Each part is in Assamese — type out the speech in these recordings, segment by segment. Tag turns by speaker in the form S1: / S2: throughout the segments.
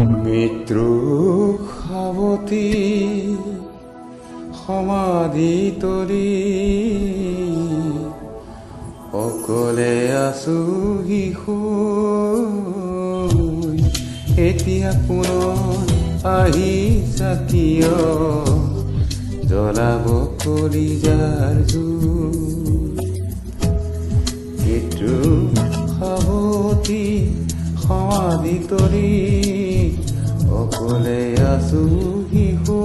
S1: মৃত্যু সাৱতি সমাধি তৰি অকলে আছো শিশু এতিয়া পুনৰ আহিছা কিয় জ্বলাব কলিজাৰ জুই মৃত্যু সাৱতি সমাধি তৰি অকলে আছো শিশু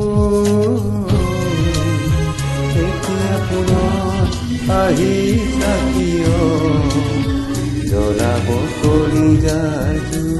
S1: এতিয়া পুনৰ আহিছা কিয় জ্বলাব কলিজাৰ জুই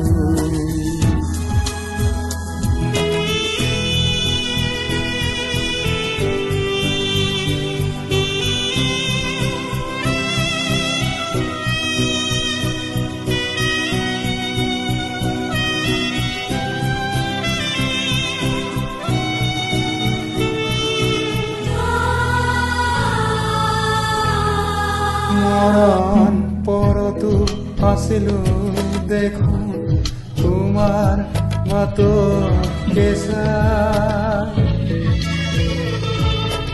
S1: মৰণ পৰতো আছিলো দেখোন তোমাৰ মাতৰ কেঁচা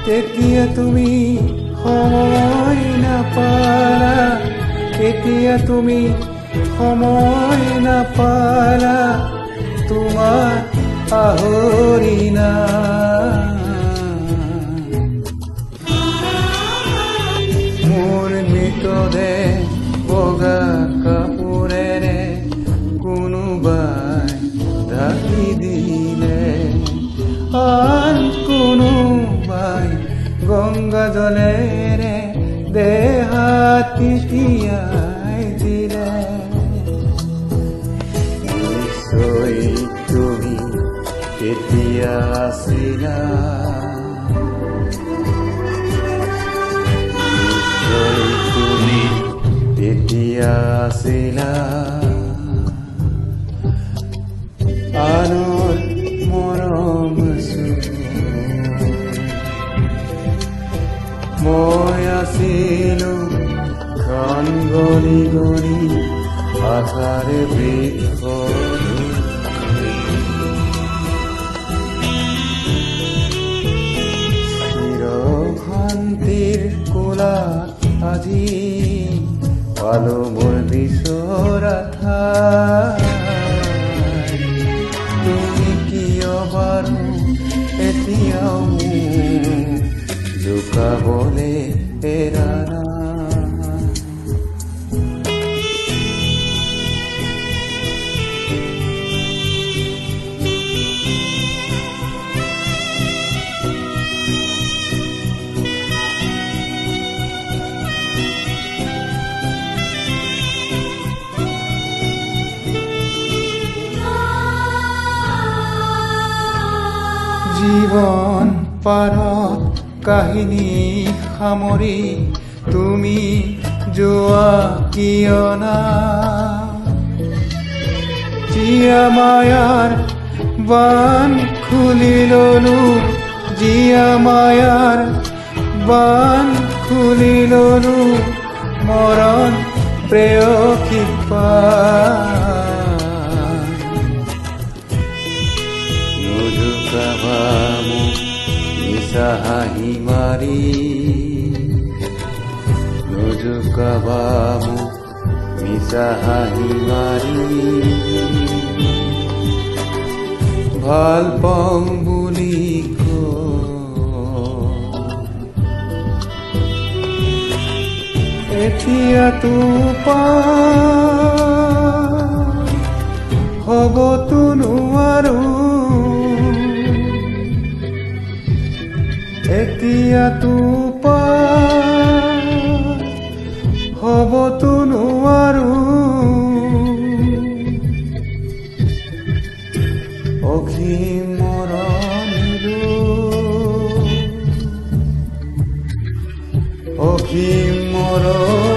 S1: তেতিয়া তুমি সময় নাপালা তেতিয়া তুমি সময় নাপালা তোমাৰ পাহৰি না বগা কাপোৰেৰে কোনোবাই ঢাকি দিলে আন কোনোবাই গংগা জলেৰে দেহাত তিয়াই দিলে নিশ্চয় তুমি কেতিয়া আছিলা তেতিয়া আছিলা আনৰ মৰম মই আছিলো খন গলি গলি আশাৰে বৃক্ষ চিৰ শান্তিৰ কোলাত আজি পালো মোৰ বিচৰা ঠাই তুমি কিয় বাৰু এতিয়াও জোকাবলে এৰা নাই জীৱন পাৰত কাহিনী সামৰি তুমি যোৱা কিয় না জীয়া মায়াৰ বান খুলি ললো জীয়া মায়াৰ বান খুলি ললো মৰণ প্ৰেয়সী মিছা হাঁহি মাৰি নোজোকাবা মোক মিছা হাঁহি মাৰি ভাল পাওঁ বুলি এতিয়া তোপা হ'বতো নোৱাৰো এতিয়া তোপা হ'বতো নোৱাৰো অসীম মৰমিলো অসীম মৰম